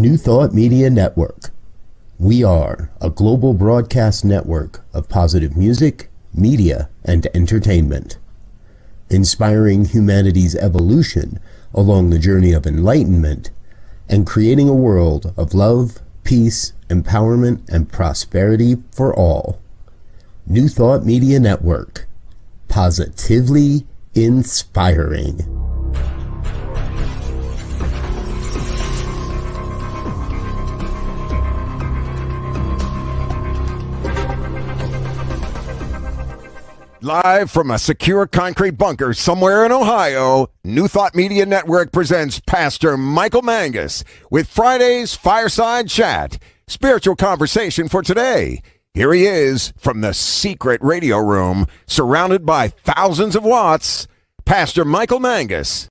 New Thought Media Network. We are a global broadcast network of positive music, media, and entertainment, inspiring humanity's evolution along the journey of enlightenment and creating a world of love, peace, empowerment, and prosperity for all. New Thought Media Network. Positively inspiring. Live from a secure concrete bunker somewhere in Ohio, New Thought Media Network presents Pastor Michael Mangus with Friday's Fireside Chat, spiritual conversation for today. Here he is from the secret radio room, surrounded by thousands of watts, Pastor Michael Mangus.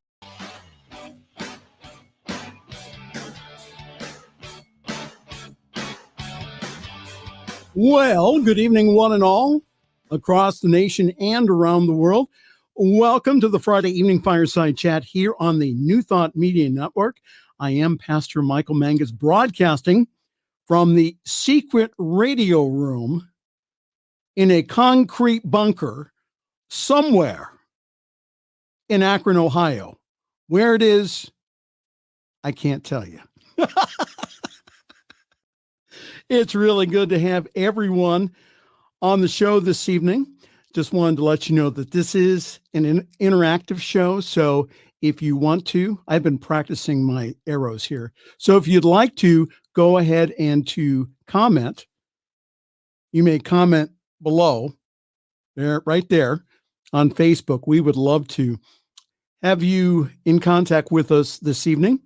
Well, good evening, one and all, across the nation and around the world. Welcome to the Friday evening Fireside Chat here on the New Thought Media Network. I am Pastor Michael Mangus, broadcasting from the secret radio room in a concrete bunker somewhere in Akron, Ohio. Where it is, I can't tell you. It's really good to have everyone on the show this evening. Just wanted to let you know that this is an interactive show. So if you want to, I've been practicing my arrows here. So if you'd like to go ahead and to comment, you may comment below there, right there on Facebook. We would love to have you in contact with us this evening.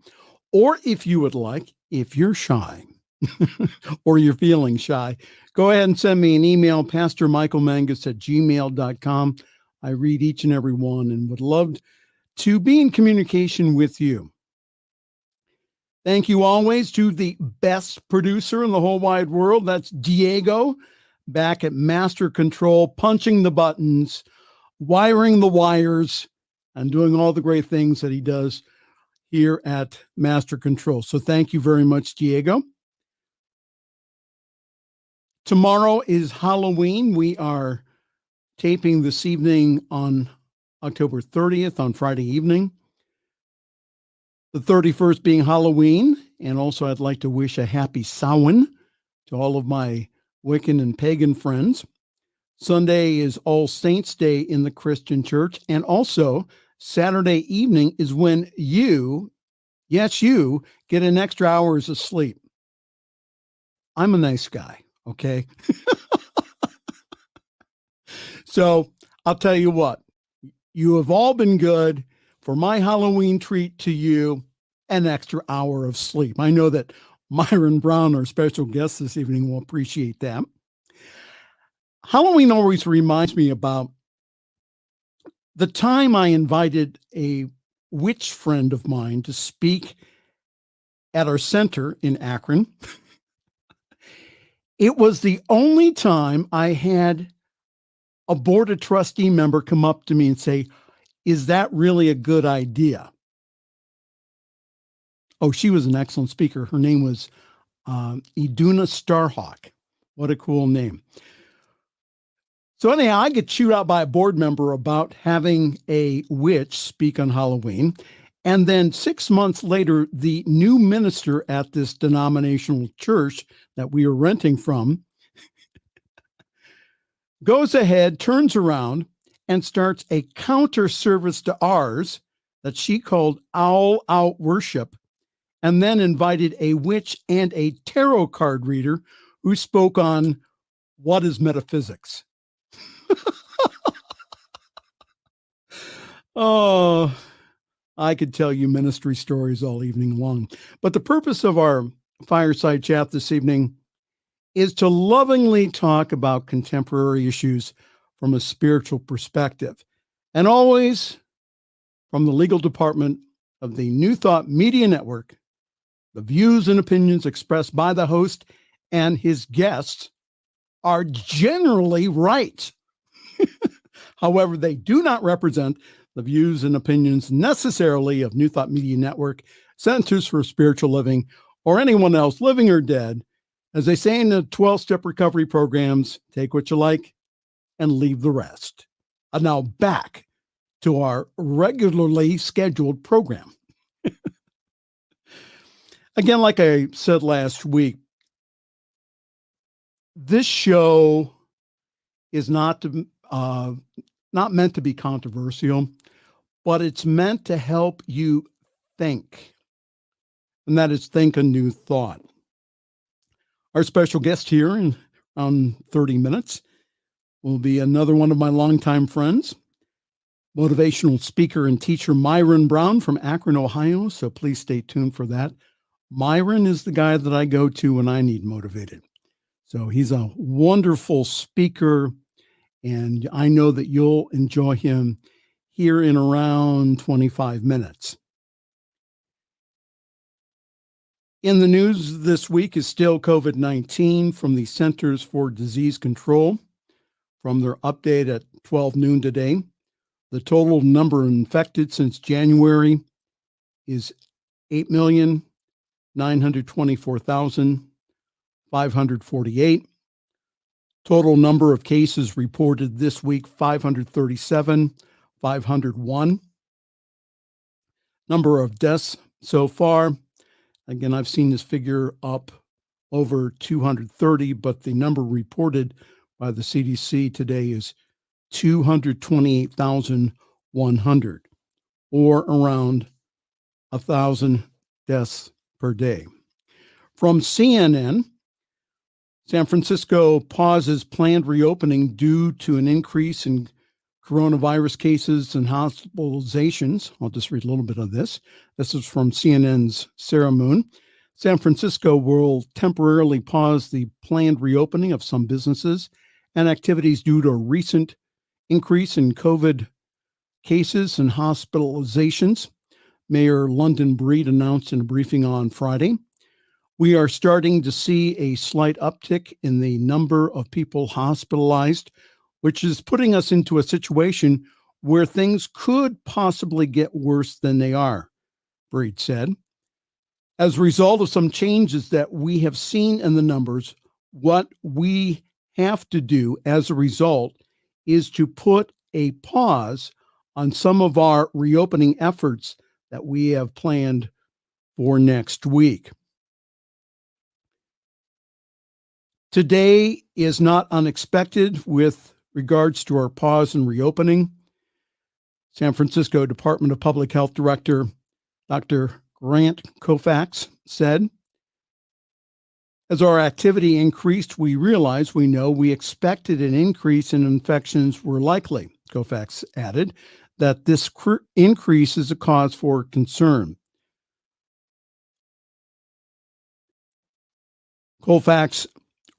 Or if you would like, if you're shy or you're feeling shy, go ahead and send me an email, pastormichaelmangus@gmail.com. I read each and every one and would love to be in communication with you. Thank you always to the best producer in the whole wide world. That's Diego, back at Master Control, punching the buttons, wiring the wires, and doing all the great things that he does here at Master Control. So thank you very much, Diego. Tomorrow is Halloween. We are taping this evening on October 30th on Friday evening. The 31st being Halloween. And also I'd like to wish a happy Samhain to all of my Wiccan and pagan friends. Sunday is All Saints Day in the Christian Church. And also Saturday evening is when you, yes, you, get an extra hours of sleep. I'm a nice guy. Okay. So I'll tell you what, you have all been good. For my Halloween treat to you, an extra hour of sleep. I know that Myron Brown, our special guest this evening, will appreciate that. Halloween always reminds me about the time I invited a witch friend of mine to speak at our center in Akron. It was the only time I had a board of trustee member come up to me and say, "Is that really a good idea?" Oh, she was an excellent speaker. Her name was Iduna Starhawk. What a cool name. So anyhow, I get chewed out by a board member about having a witch speak on Halloween. And then 6 months later, the new minister at this denominational church that we were renting from goes ahead, turns around, and starts a counter service to ours that she called Owl Out Worship, and then invited a witch and a tarot card reader who spoke on what is metaphysics. Oh, I could tell you ministry stories all evening long. But the purpose of our fireside chat this evening is to lovingly talk about contemporary issues from a spiritual perspective, and always from the legal department of the New Thought Media Network. The views and opinions expressed by the host and his guests are generally right. However, they do not represent the views and opinions necessarily of New Thought Media Network, Centers for Spiritual Living, or anyone else, living or dead. As they say in the 12-step recovery programs, take what you like and leave the rest. And now back to our regularly scheduled program. Again, like I said last week, this show is not meant to be controversial, but it's meant to help you think. And that is think a new thought. Our special guest here in around 30 minutes will be another one of my longtime friends, motivational speaker and teacher Myron Brown from Akron, Ohio. So please stay tuned for that. Myron is the guy that I go to when I need motivated. So he's a wonderful speaker, and I know that you'll enjoy him here in around 25 minutes. In the news this week is still COVID-19 from the Centers for Disease Control. From their update at 12 noon today, the total number infected since January is 8,924,548. Total number of cases reported this week, 537,501. Number of deaths so far, again, I've seen this figure up over 230, but the number reported by the CDC today is 228,100, or around 1,000 deaths per day. From CNN, San Francisco pauses planned reopening due to an increase in coronavirus cases and hospitalizations. I'll just read a little bit of this. This is from CNN's Sarah Moon. San Francisco will temporarily pause the planned reopening of some businesses and activities due to a recent increase in COVID cases and hospitalizations. Mayor London Breed announced in a briefing on Friday. We are starting to see a slight uptick in the number of people hospitalized, which is putting us into a situation where things could possibly get worse than they are, Breed said. As a result of some changes that we have seen in the numbers, what we have to do as a result is to put a pause on some of our reopening efforts that we have planned for next week. Today is not unexpected with regards to our pause and reopening. San Francisco Department of Public Health Director Dr. Grant Koufax said, as our activity increased, we expected an increase in infections were likely. Koufax added that this increase is a cause for concern. Koufax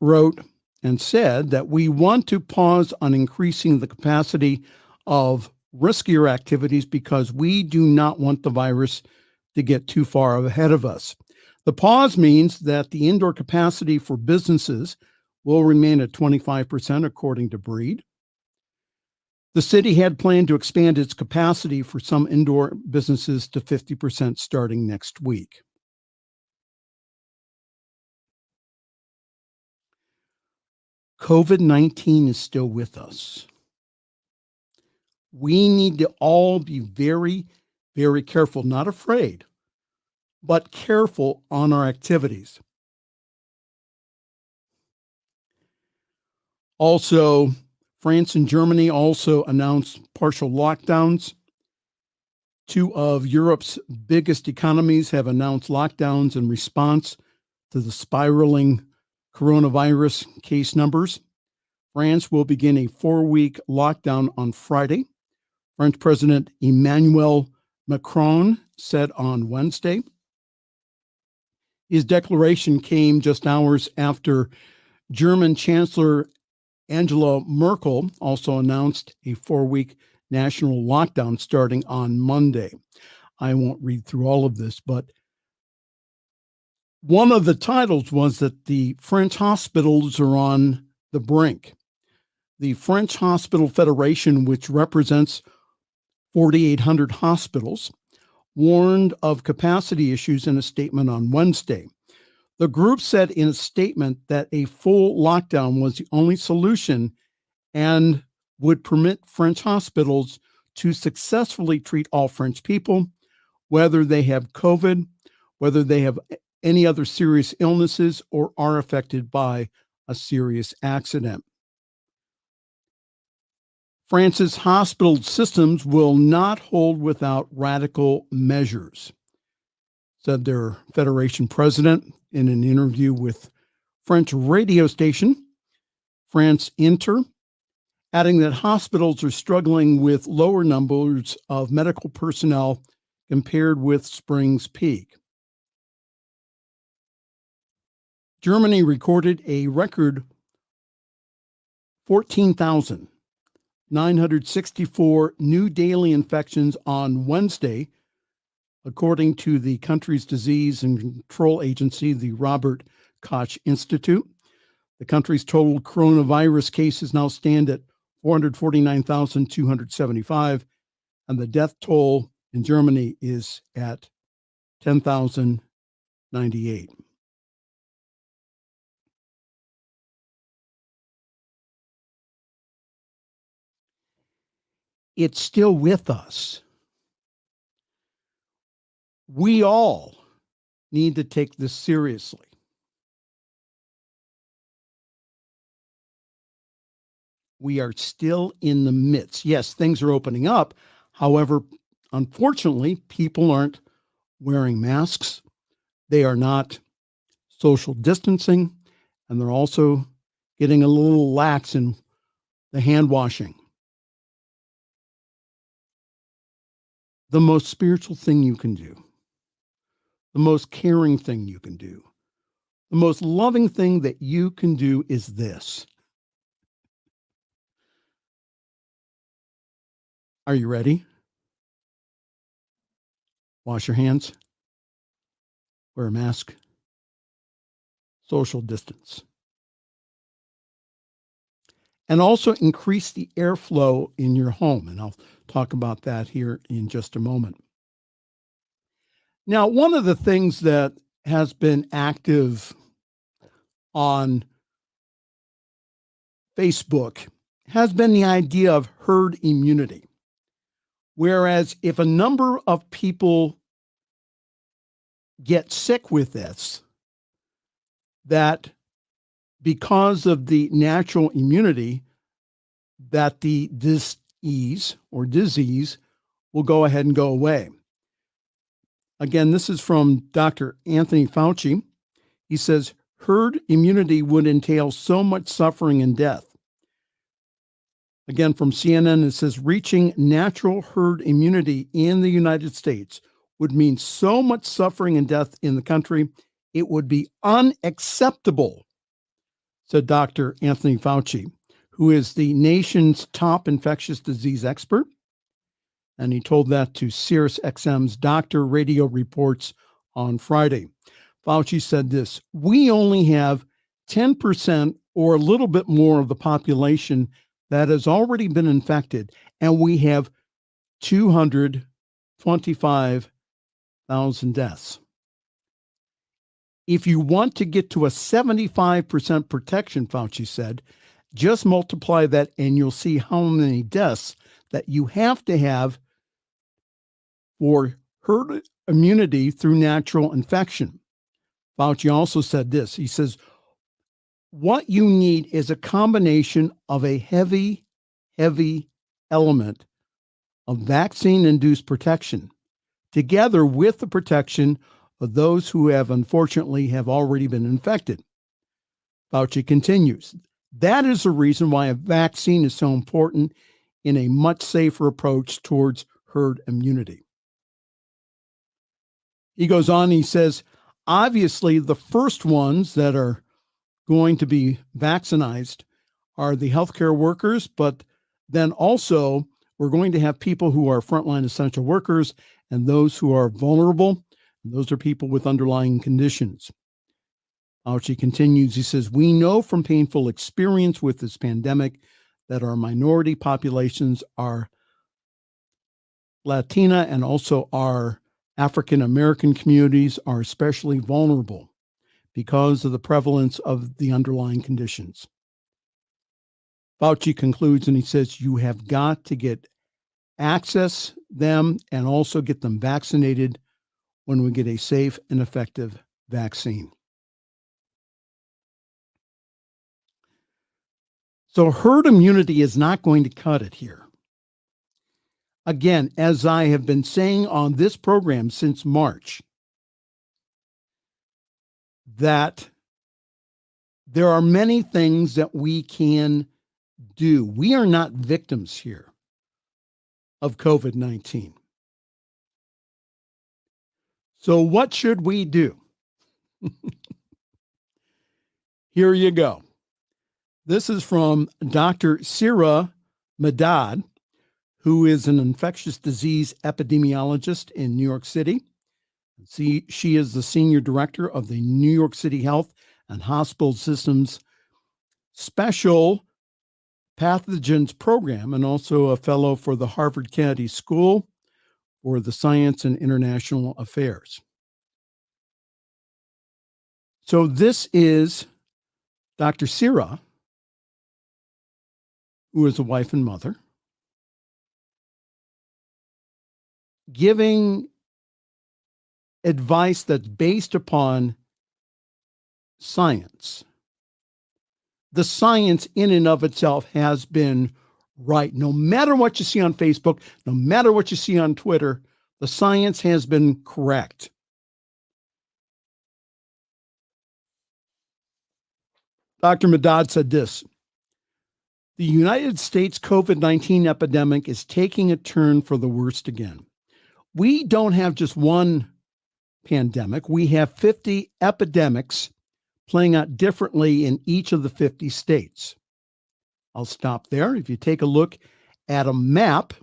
wrote and said that we want to pause on increasing the capacity of riskier activities because we do not want the virus to get too far ahead of us. The pause means that the indoor capacity for businesses will remain at 25%, according to Breed. The city had planned to expand its capacity for some indoor businesses to 50% starting next week. COVID-19 is still with us. We need to all be very, very careful, not afraid, but careful on our activities. Also, France and Germany also announced partial lockdowns. Two of Europe's biggest economies have announced lockdowns in response to the spiraling coronavirus case numbers. France will begin a 4-week lockdown on Friday. French President Emmanuel Macron said on Wednesday. His declaration came just hours after German Chancellor Angela Merkel also announced a 4-week national lockdown starting on Monday. I won't read through all of this, but one of the titles was that the French hospitals are on the brink. The French Hospital Federation, which represents 4,800 hospitals, warned of capacity issues in a statement on Wednesday. The group said in a statement that a full lockdown was the only solution and would permit French hospitals to successfully treat all French people, whether they have COVID, whether they have any other serious illnesses, or are affected by a serious accident. France's hospital systems will not hold without radical measures, said their federation president in an interview with French radio station France Inter, adding that hospitals are struggling with lower numbers of medical personnel compared with spring's peak. Germany recorded a record 14,964 new daily infections on Wednesday, according to the country's disease and control agency, the Robert Koch Institute. The country's total coronavirus cases now stand at 449,275, and the death toll in Germany is at 10,098. It's still with us. We all need to take this seriously. We are still in the midst. Yes, things are opening up. However, unfortunately, people aren't wearing masks. They are not social distancing, and they're also getting a little lax in the hand washing. The most spiritual thing you can do, the most caring thing you can do, the most loving thing that you can do is this. Are you ready? Wash your hands, wear a mask, social distance. And also increase the airflow in your home. And I'll talk about that here in just a moment. Now, one of the things that has been active on Facebook has been the idea of herd immunity. Whereas if a number of people get sick with this, that because of the natural immunity, that the disease will go ahead and go away. Again, this is from Dr. Anthony Fauci. He says, herd immunity would entail so much suffering and death. Again, from CNN, it says, reaching natural herd immunity in the United States would mean so much suffering and death in the country, it would be unacceptable, said Dr. Anthony Fauci, who is the nation's top infectious disease expert. And he told that to Sirius XM's Doctor Radio Reports on Friday. Fauci said this, we only have 10% or a little bit more of the population that has already been infected, and we have 225,000 deaths. If you want to get to a 75% protection, Fauci said, just multiply that and you'll see how many deaths that you have to have for herd immunity through natural infection. Fauci also said this. He says, what you need is a combination of a heavy element of vaccine-induced protection together with the protection of those who have unfortunately have already been infected. Fauci continues, that is the reason why a vaccine is so important in a much safer approach towards herd immunity. He goes on, he says, obviously the first ones that are going to be vaccinated are the healthcare workers, but then also we're going to have people who are frontline essential workers and those who are vulnerable. And those are people with underlying conditions. Fauci continues, he says, we know from painful experience with this pandemic that our minority populations are Latina and also our African American communities are especially vulnerable because of the prevalence of the underlying conditions. Fauci concludes and he says, you have got to get access them and also get them vaccinated when we get a safe and effective vaccine. So herd immunity is not going to cut it here. Again, as I have been saying on this program since March, that there are many things that we can do. We are not victims here of COVID-19. So what should we do? Here you go. This is from Dr. Sira Medad, who is an infectious disease epidemiologist in New York City. She is the senior director of the New York City Health and Hospital Systems Special Pathogens Program and also a fellow for the Harvard Kennedy School for the Science and International Affairs. So this is Dr. Sira, who is a wife and mother, giving advice that's based upon science. The science in and of itself has been right. No matter what you see on Facebook, no matter what you see on Twitter, the science has been correct. Dr. Medad said this: the United States COVID-19 epidemic is taking a turn for the worst again. We don't have just one pandemic. We have 50 epidemics playing out differently in each of the 50 states. I'll stop there. If you take a look at a map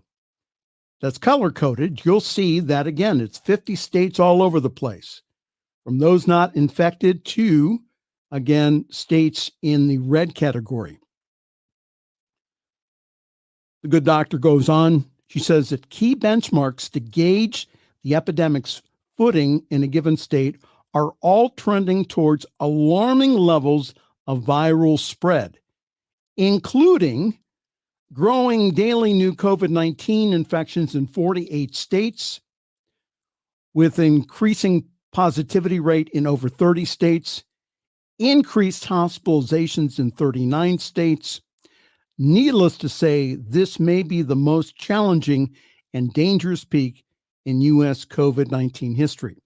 that's color-coded, you'll see that, again, it's 50 states all over the place, from those not infected to, again, states in the red category. The good doctor goes on. She says that key benchmarks to gauge the epidemic's footing in a given state are all trending towards alarming levels of viral spread, including growing daily new COVID-19 infections in 48 states, with increasing positivity rate in over 30 states, increased hospitalizations in 39 states. Needless to say, this may be the most challenging and dangerous peak in U.S. COVID-19 history.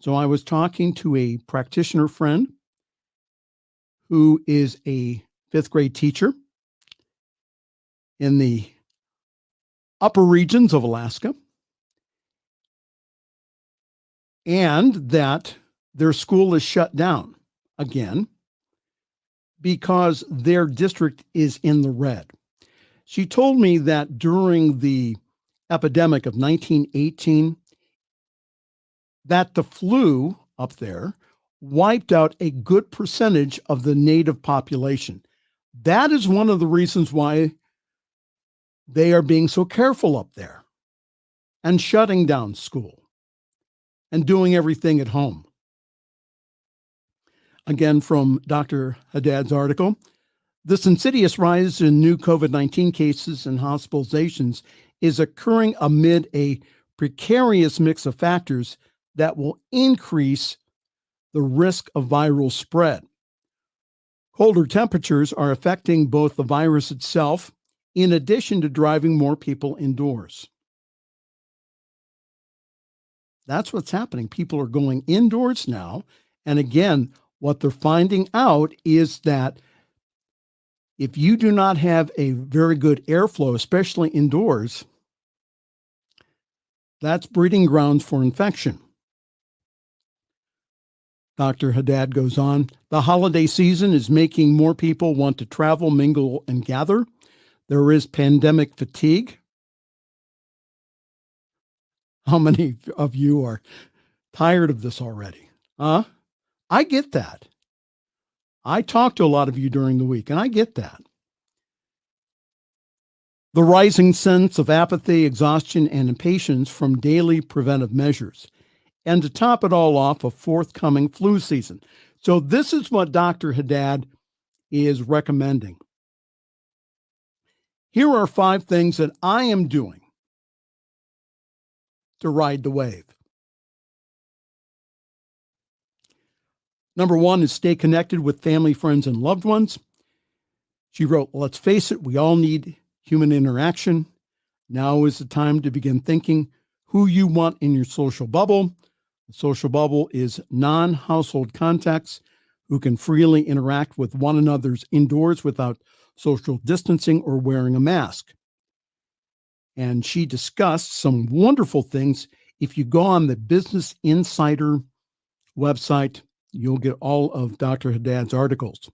So I was talking to a practitioner friend who is a fifth grade teacher in the upper regions of Alaska, and that their school is shut down again because their district is in the red. She told me that during the epidemic of 1918, that the flu up there wiped out a good percentage of the native population. That is one of the reasons why they are being so careful up there and shutting down school and doing everything at home. Again, from Dr. Haddad's article, this insidious rise in new COVID-19 cases and hospitalizations is occurring amid a precarious mix of factors that will increase the risk of viral spread. Colder temperatures are affecting both the virus itself, in addition to driving more people indoors. That's what's happening. People are going indoors now. And again, what they're finding out is that if you do not have a very good airflow, especially indoors, that's breeding grounds for infection. Dr. Haddad goes on, the holiday season is making more people want to travel, mingle, and gather. There is pandemic fatigue. How many of you are tired of this already? I get that. I talk to a lot of you during the week, and I get that. The rising sense of apathy, exhaustion, and impatience from daily preventive measures. And to top it all off, a forthcoming flu season. So this is what Dr. Haddad is recommending. Here are 5 things that I am doing to ride the wave. Number 1 is stay connected with family, friends, and loved ones. She wrote, let's face it, we all need human interaction. Now is the time to begin thinking who you want in your social bubble. The social bubble is non-household contacts who can freely interact with one another's indoors without social distancing or wearing a mask. And she discussed some wonderful things. If you go on the Business Insider website, you'll get all of Dr. Haddad's articles.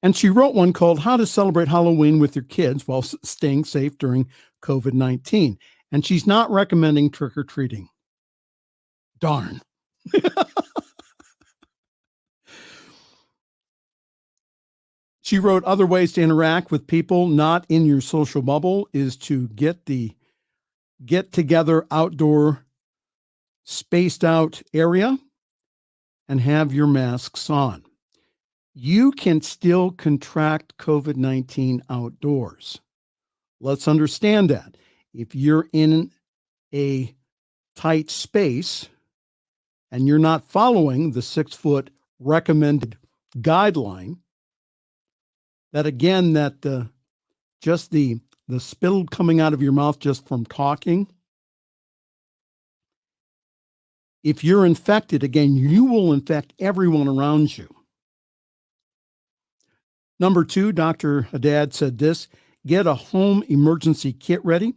And she wrote one called How to Celebrate Halloween with Your Kids While Staying Safe During COVID-19. And she's not recommending trick-or-treating. Darn. She wrote other ways to interact with people not in your social bubble is to get together outdoor spaced out area and have your masks on. You can still contract COVID-19 outdoors. Let's understand that. If you're in a tight space and you're not following the 6-foot recommended guideline, that again, just the spittle coming out of your mouth just from talking, if you're infected, again, you will infect everyone around you. Number 2, Dr. Haddad said this, get a home emergency kit ready.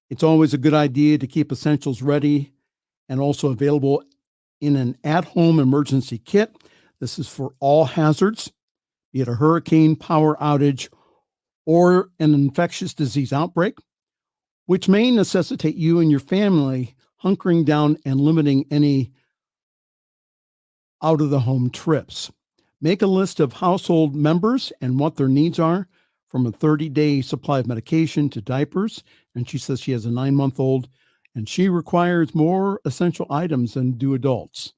It's always a good idea to keep essentials ready and also available in an at-home emergency kit. This is for all hazards, be it a hurricane, power outage, or an infectious disease outbreak, which may necessitate you and your family hunkering down and limiting any out-of-the-home trips. Make a list of household members and what their needs are, from a 30-day supply of medication to diapers. And she says she has a 9-month-old, and she requires more essential items than do adults.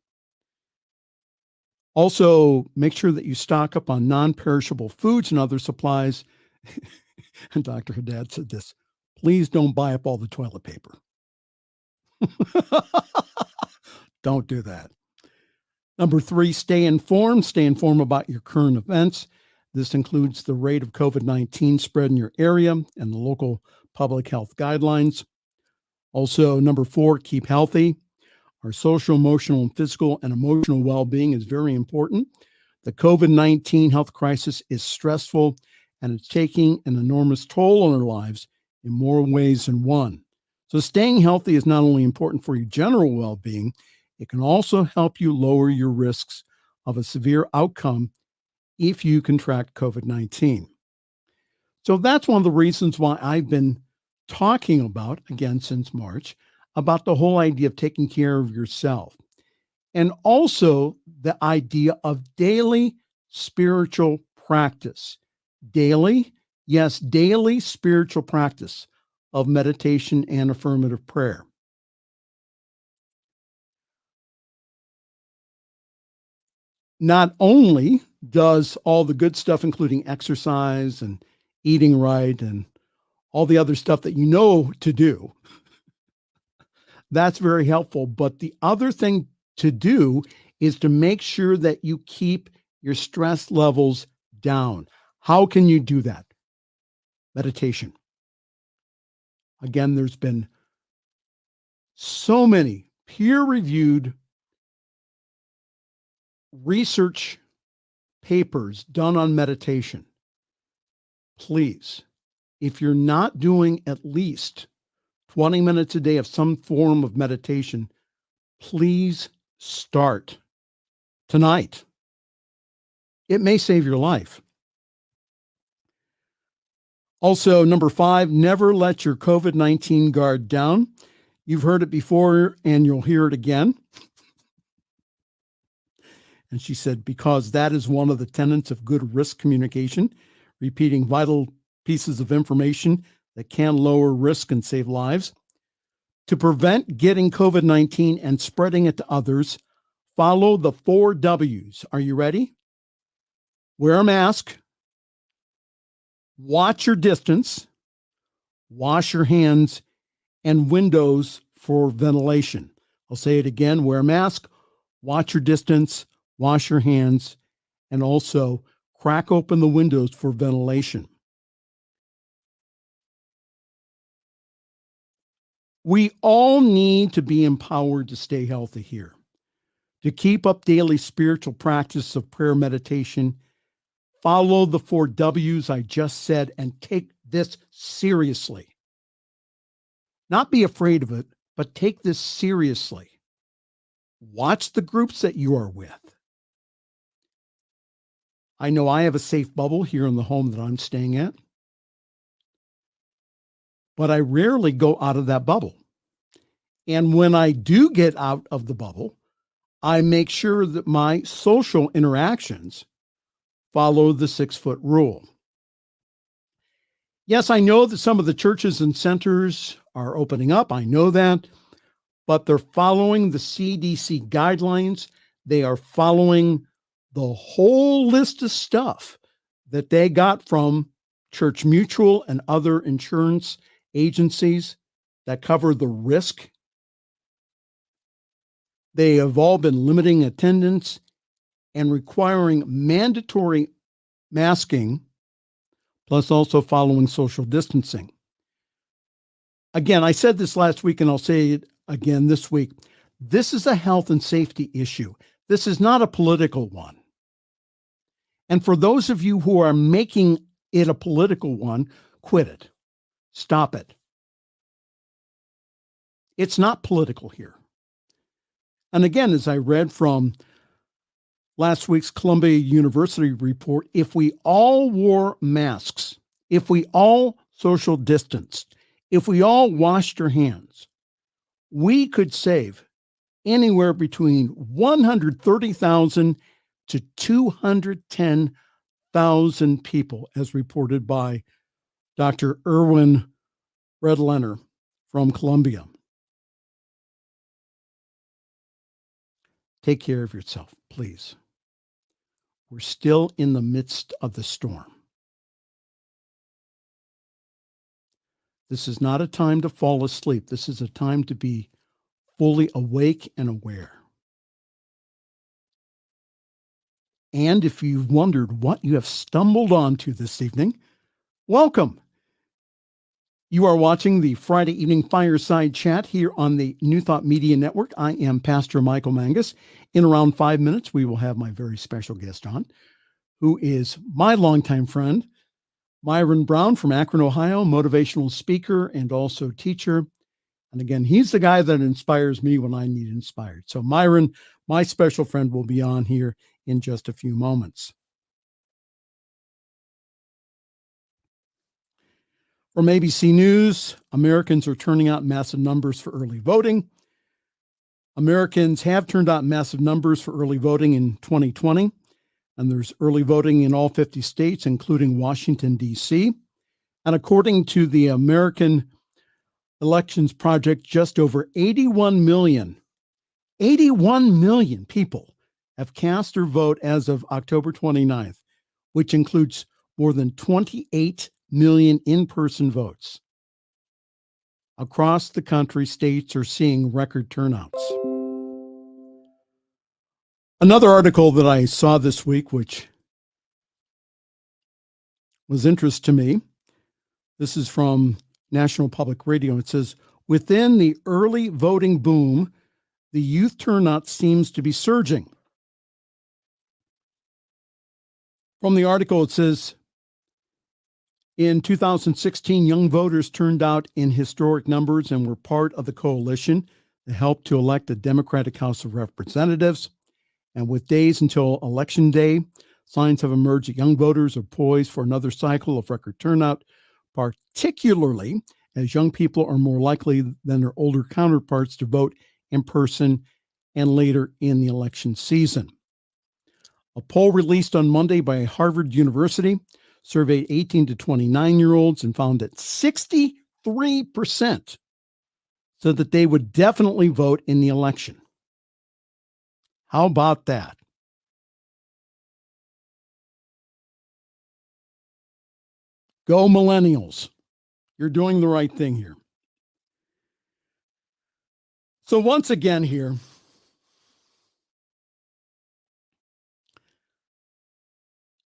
Also, make sure that you stock up on non-perishable foods and other supplies. And Dr. Haddad said this, please don't buy up all the toilet paper. Don't do that. Number 3, stay informed. Stay informed about your current events. This includes the rate of COVID-19 spread in your area and the local public health guidelines. Also, number 4, keep healthy. Our social, emotional, and physical and emotional well-being is very important. The COVID-19 health crisis is stressful, and it's taking an enormous toll on our lives in more ways than one. So staying healthy is not only important for your general well-being, it can also help you lower your risks of a severe outcome if you contract COVID-19. So that's one of the reasons why I've been talking about, again since March, about the whole idea of taking care of yourself. And also the idea of daily spiritual practice. Daily, yes, daily spiritual practice of meditation and affirmative prayer. Not only does all the good stuff, including exercise and eating right and all the other stuff that you know to do, that's very helpful. But the other thing to do is to make sure that you keep your stress levels down. How can you do that? Meditation. Again, there's been so many peer-reviewed research papers done on meditation. Please, if you're not doing at least 20 minutes a day of some form of meditation, please start tonight. It may save your life. Also, number 5, never let your COVID-19 guard down. You've heard it before and you'll hear it again. And she said, because that is one of the tenets of good risk communication, repeating vital pieces of information that can lower risk and save lives. To prevent getting COVID-19 and spreading it to others, Follow the 4 W's. Are you ready? Wear a mask. Watch your distance. Wash your hands and windows for ventilation. I'll say it again. Wear a mask. Watch your distance. Wash your hands. And also crack open the windows for ventilation. We all need to be empowered to stay healthy here, to keep up daily spiritual practice of prayer meditation. Follow the 4 W's I just said and take this seriously. Not be afraid of it, but take this seriously. Watch the groups that you are with. I know I have a safe bubble here in the home that I'm staying at, but I rarely go out of that bubble. And when I do get out of the bubble, I make sure that my social interactions follow the 6-foot rule. Yes, I know that some of the churches and centers are opening up. I know that, but they're following the CDC guidelines. They are following the whole list of stuff that they got from Church Mutual and other insurance agencies that cover the risk. They have all been limiting attendance and requiring mandatory masking, plus also following social distancing. Again, I said this last week and I'll say it again this week. This is a health and safety issue. This is not a political one. And for those of you who are making it a political one, quit it. Stop it. It's not political here. And again, as I read from last week's Columbia University report, if we all wore masks, if we all social distanced, if we all washed our hands, we could save anywhere between 130,000 to 210,000 people, as reported by Dr. Erwin Redlener from Columbia. Take care of yourself, please. We're still in the midst of the storm. This is not a time to fall asleep. This is a time to be fully awake and aware. And if you've wondered what you have stumbled onto this evening, welcome. You are watching the Friday evening Fireside Chat here on the New Thought Media Network. I am Pastor Michael Mangus. In around 5 minutes, we will have my very special guest on, who is my longtime friend, Myron Brown from Akron, Ohio, motivational speaker and also teacher. And again, he's the guy that inspires me when I need inspired. So Myron, my special friend, will be on here in just a few moments. From ABC News, Americans are turning out massive numbers for early voting. Americans have turned out massive numbers for early voting in 2020, and there's early voting in all 50 states, including Washington, D.C. And according to the American Elections Project, just over 81 million people have cast their vote as of October 29th, which includes more than 28 million in-person votes. Across the country, states are seeing record turnouts. Another article that I saw this week, which was interest to me, this is from National Public Radio. It says, within the early voting boom, the youth turnout seems to be surging. From the article, it says, in 2016, young voters turned out in historic numbers and were part of the coalition that helped to elect the Democratic House of Representatives. And with days until Election Day, signs have emerged that young voters are poised for another cycle of record turnout, particularly as young people are more likely than their older counterparts to vote in person and later in the election season. A poll released on Monday by Harvard University surveyed 18 to 29-year-olds and found that 63% said that they would definitely vote in the election. How about that? Go millennials. You're doing the right thing here. So once again here,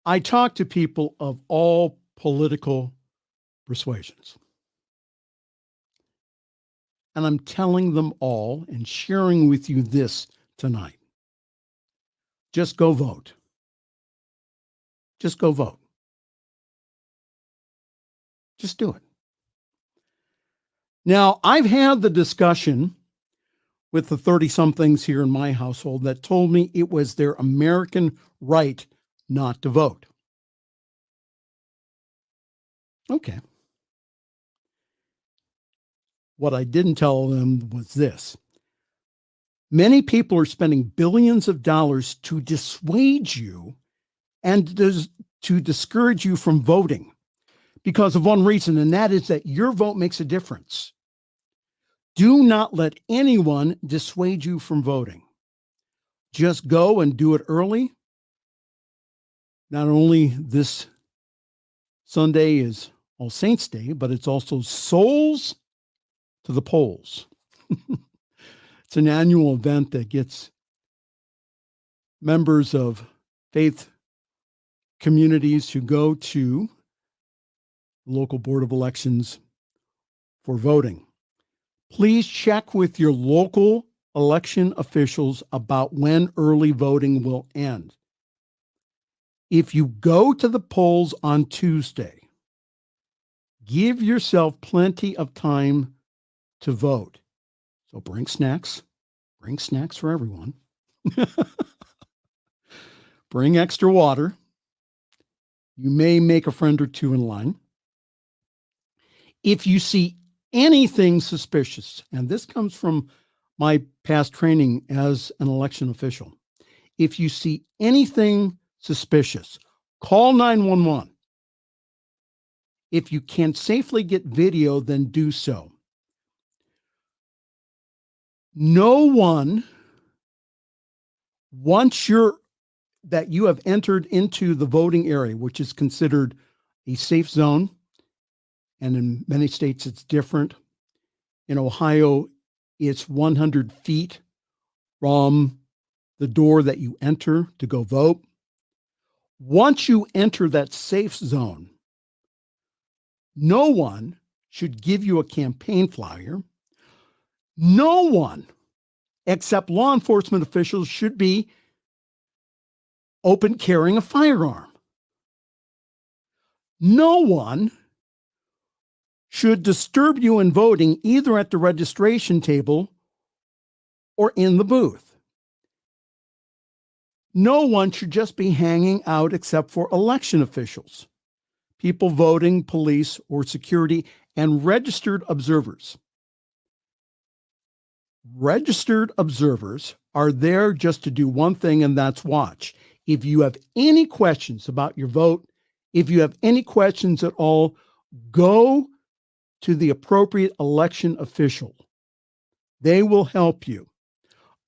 I talk to people of all political persuasions. And I'm telling them all and sharing with you this tonight. Just go vote. Just go vote. Just do it. Now, I've had the discussion with the 30-somethings here in my household that told me it was their American right not to vote. Okay. What I didn't tell them was this. Many people are spending billions of dollars to dissuade you and to discourage you from voting because of one reason, and that is that your vote makes a difference. Do not let anyone dissuade you from voting. Just go and do it early. Not only this Sunday is All Saints Day, but it's also Souls to the Polls. It's an annual event that gets members of faith communities who go to the local board of elections for voting. Please check with your local election officials about when early voting will end. If you go to the polls on Tuesday, give yourself plenty of time to vote. So bring snacks for everyone. Bring extra water. You may make a friend or two in line. If you see anything suspicious, and this comes from my past training as an election official, if you see anything suspicious, call 911. If you can safely get video, then do so. No one, once that you have entered into the voting area, which is considered a safe zone, and in many states it's different. In Ohio, it's 100 feet from the door that you enter to go vote. Once you enter that safe zone, no one should give you a campaign flyer. No one, except law enforcement officials, should be open carrying a firearm. No one should disturb you in voting either at the registration table or in the booth. No one should just be hanging out except for election officials, people voting, police, or security, and registered observers. Registered observers are there just to do one thing, and that's watch. If you have any questions about your vote, if you have any questions at all, go to the appropriate election official. They will help you.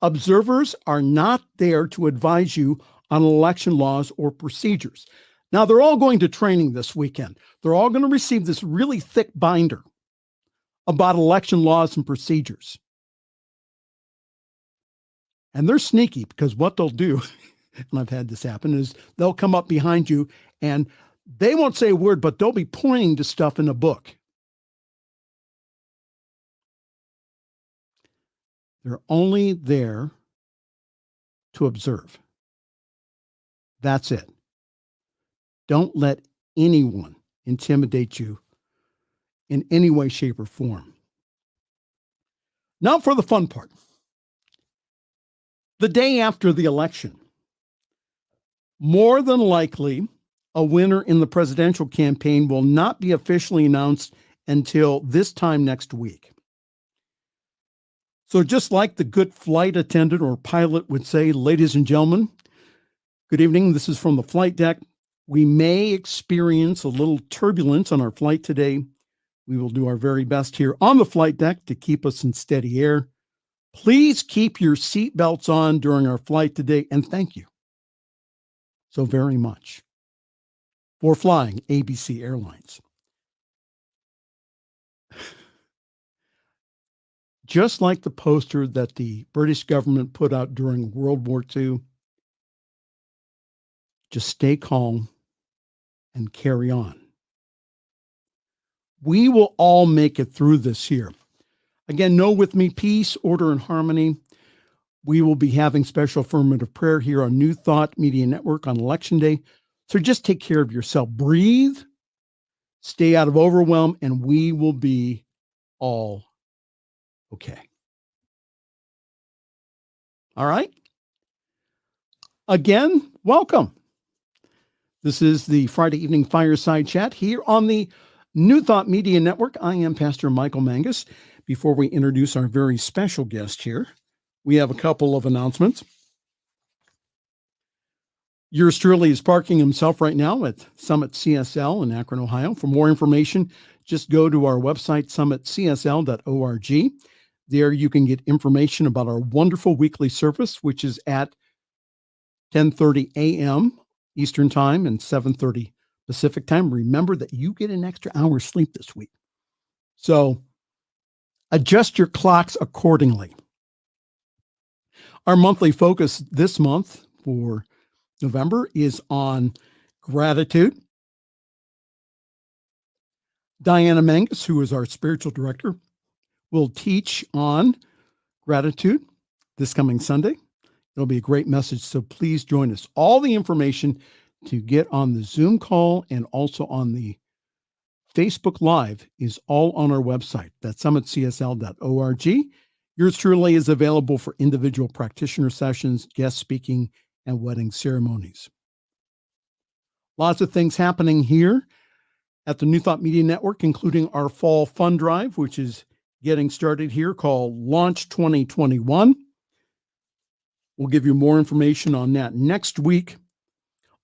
Observers are not there to advise you on election laws or procedures. Now, they're all going to training this weekend. They're all going to receive this really thick binder about election laws and procedures. And they're sneaky because what they'll do, and I've had this happen, is they'll come up behind you and they won't say a word, but they'll be pointing to stuff in a book. They're only there to observe. That's it. Don't let anyone intimidate you in any way, shape, or form. Now for the fun part. The day after the election, more than likely, a winner in the presidential campaign will not be officially announced until this time next week. So just like the good flight attendant or pilot would say, ladies and gentlemen, good evening. This is from the flight deck. We may experience a little turbulence on our flight today. We will do our very best here on the flight deck to keep us in steady air. Please keep your seatbelts on during our flight today, and thank you so very much for flying ABC Airlines. Just like the poster that the British government put out during World War II, just stay calm and carry on. We will all make it through this year. Again, know with me, peace, order, and harmony. We will be having special affirmative prayer here on New Thought Media Network on Election Day. So just take care of yourself. Breathe, stay out of overwhelm, and we will be all okay. All right? Again, welcome. This is the Friday evening Fireside Chat here on the New Thought Media Network. I am Pastor Michael Mangus. Before we introduce our very special guest here, we have a couple of announcements. Yours truly is parking himself right now at Summit CSL in Akron, Ohio. For more information, just go to our website, summitcsl.org. There you can get information about our wonderful weekly service, which is at 10:30 a.m. Eastern Time and 7:30 Pacific Time. Remember that you get an extra hour's sleep this week. So adjust your clocks accordingly. Our monthly focus this month for November is on gratitude. Diana Mangus, who is our spiritual director, will teach on gratitude this coming Sunday. It'll be a great message, so please join us. All the information to get on the Zoom call and also on the Facebook Live is all on our website. That's summitcsl.org. Yours truly is available for individual practitioner sessions, guest speaking, and wedding ceremonies. Lots of things happening here at the New Thought Media Network, including our fall fund drive, which is getting started here, called Launch 2021. We'll give you more information on that next week.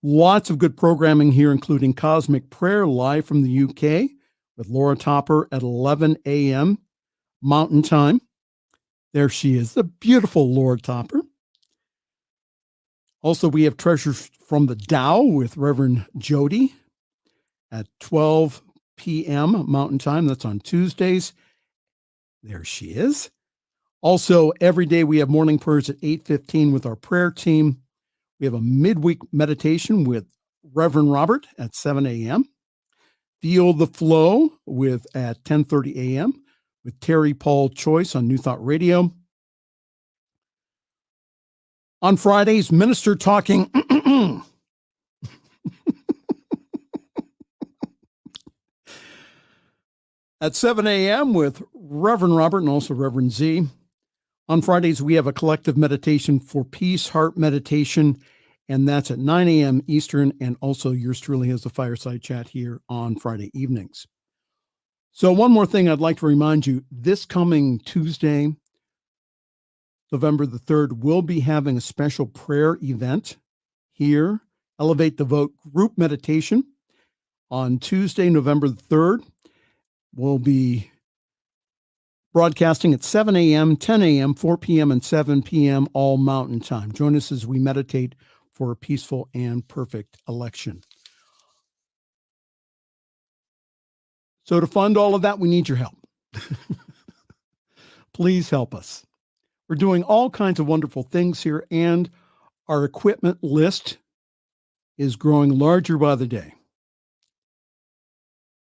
Lots of good programming here, including Cosmic Prayer live from the UK with Laura Topper at 11 a.m. Mountain Time. There she is, the beautiful Laura Topper. Also, we have Treasures from the Tao with Reverend Jody at 12 p.m. Mountain Time. That's on Tuesdays. There she is. Also, every day we have morning prayers at 8:15 with our prayer team. We have a midweek meditation with Reverend Robert at 7 a.m. Feel the Flow at 10:30 a.m. with Terry Paul Choice on New Thought Radio. On Fridays, Minister Talking at 7 a.m. with Reverend Robert and also Reverend Z. On Fridays, we have a collective meditation for Peace Heart Meditation, and that's at 9 a.m. Eastern, and also yours truly has a Fireside Chat here on Friday evenings. So one more thing I'd like to remind you, this coming Tuesday, November the 3rd, we'll be having a special prayer event here, Elevate the Vote group meditation. On Tuesday, November the 3rd, we'll be broadcasting at 7 a.m., 10 a.m., 4 p.m., and 7 p.m., all Mountain Time. Join us as we meditate for a peaceful and perfect election. So to fund all of that, we need your help. Please help us. We're doing all kinds of wonderful things here, and our equipment list is growing larger by the day.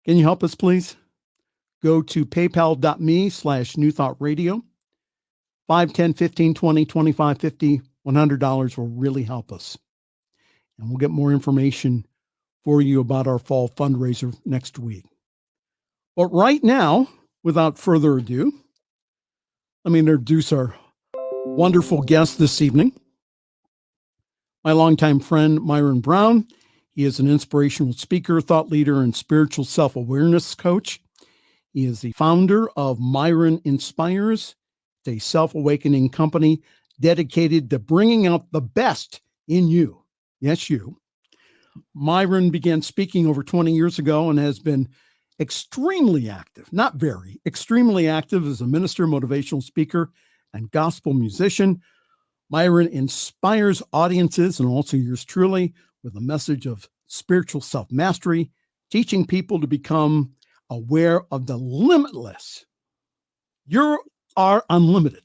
Can you help us, please? Go to paypal.me/newthoughtradio. $5, $10, $15, $20, $25, $50, $100 will really help us. And we'll get more information for you about our fall fundraiser next week. But right now, without further ado, let me introduce our wonderful guest this evening. My longtime friend, Myron Brown. He is an inspirational speaker, thought leader, and spiritual self-awareness coach. He is the founder of Myron Inspires, a self-awakening company dedicated to bringing out the best in you. Yes, you. Myron began speaking over 20 years ago and has been extremely active, not very, extremely active as a minister, motivational speaker, and gospel musician. Myron inspires audiences and also yours truly with a message of spiritual self-mastery, teaching people to become aware of the limitless. You are unlimited.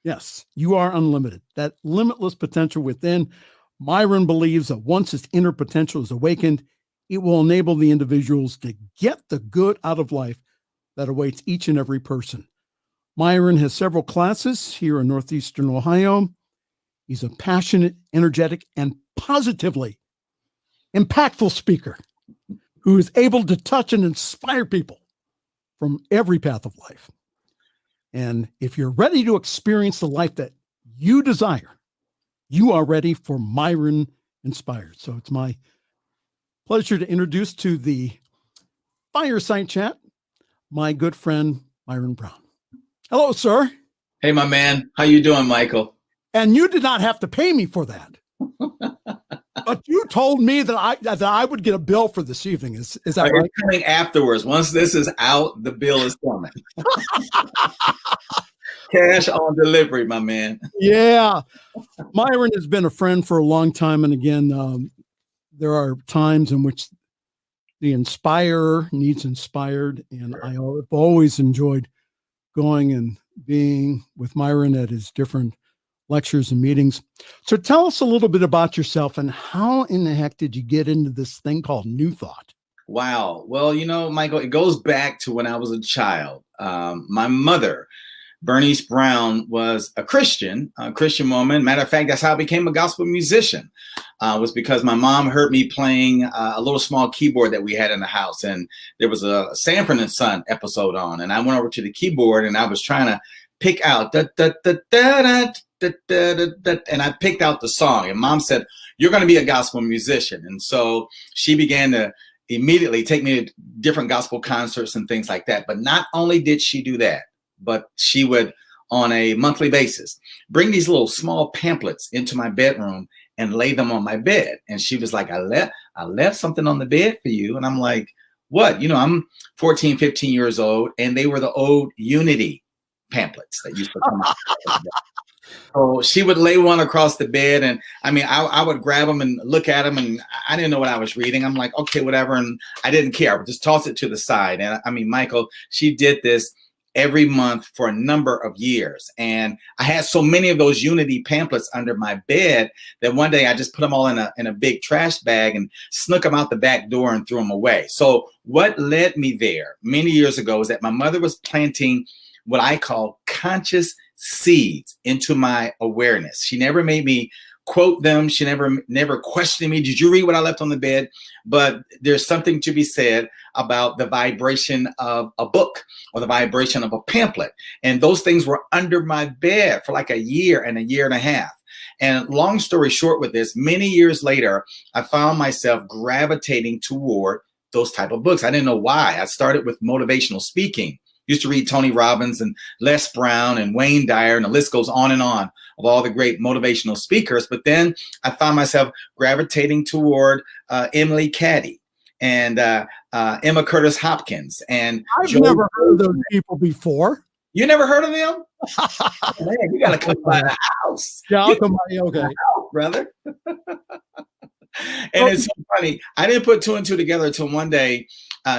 Yes, you are unlimited. That limitless potential within. Myron believes that once his inner potential is awakened, it will enable the individuals to get the good out of life that awaits each and every person. Myron has several classes here in Northeastern Ohio. He's a passionate, energetic, and positively impactful speaker who is able to touch and inspire people from every path of life. And if you're ready to experience the life that you desire, you are ready for Myron Inspired. So it's my pleasure to introduce to the Fireside Chat my good friend, Myron Brown. Hello, sir. Hey, my man. How you doing, Michael? And you did not have to pay me for that. But you told me that I would get a bill for this evening. Is that right? It's coming afterwards. Once this is out, the bill is coming. Cash on delivery, my man. Yeah. Myron has been a friend for a long time. And again, there are times in which the inspirer needs inspired. And I have always enjoyed going and being with Myron at his different lectures and meetings. So tell us a little bit about yourself and how in the heck did you get into this thing called New Thought? Wow. Well, Michael, it goes back to when I was a child. My mother, Bernice Brown, was a Christian woman. Matter of fact, that's how I became a gospel musician, was because my mom heard me playing a little small keyboard that we had in the house. And there was a Sanford and Son episode on. And I went over to the keyboard and I was trying to pick out and I picked out the song, and Mom said, "You're going to be a gospel musician." And so she began to immediately take me to different gospel concerts and things like that. But not only did she do that, but she would, on a monthly basis, bring these little small pamphlets into my bedroom and lay them on my bed. And she was like, I left something on the bed for you. And I'm like, what? I'm 14, 15 years old, and they were the old Unity pamphlets that used to come out. So she would lay one across the bed, and I would grab them and look at them, and I didn't know what I was reading. I'm like, okay, whatever. And I didn't care. I would just toss it to the side. And Michael, she did this every month for a number of years. And I had so many of those Unity pamphlets under my bed that one day I just put them all in a big trash bag and snuck them out the back door and threw them away. So what led me there many years ago is that my mother was planting what I call conscious seeds into my awareness. She never made me quote them. She never questioned me. Did you read what I left on the bed? But there's something to be said about the vibration of a book or the vibration of a pamphlet. And those things were under my bed for like a year and a half. And long story short with this, many years later, I found myself gravitating toward those type of books. I didn't know why. I started with motivational speaking. Used to read Tony Robbins and Les Brown and Wayne Dyer, and the list goes on and on of all the great motivational speakers. But then I found myself gravitating toward Emily Caddy and Emma Curtis Hopkins. And I've never heard of those people before. You never heard of them? Man, you got to come by the house. Yeah, I'll come by. Okay, brother. And it's so funny. I didn't put two and two together until one day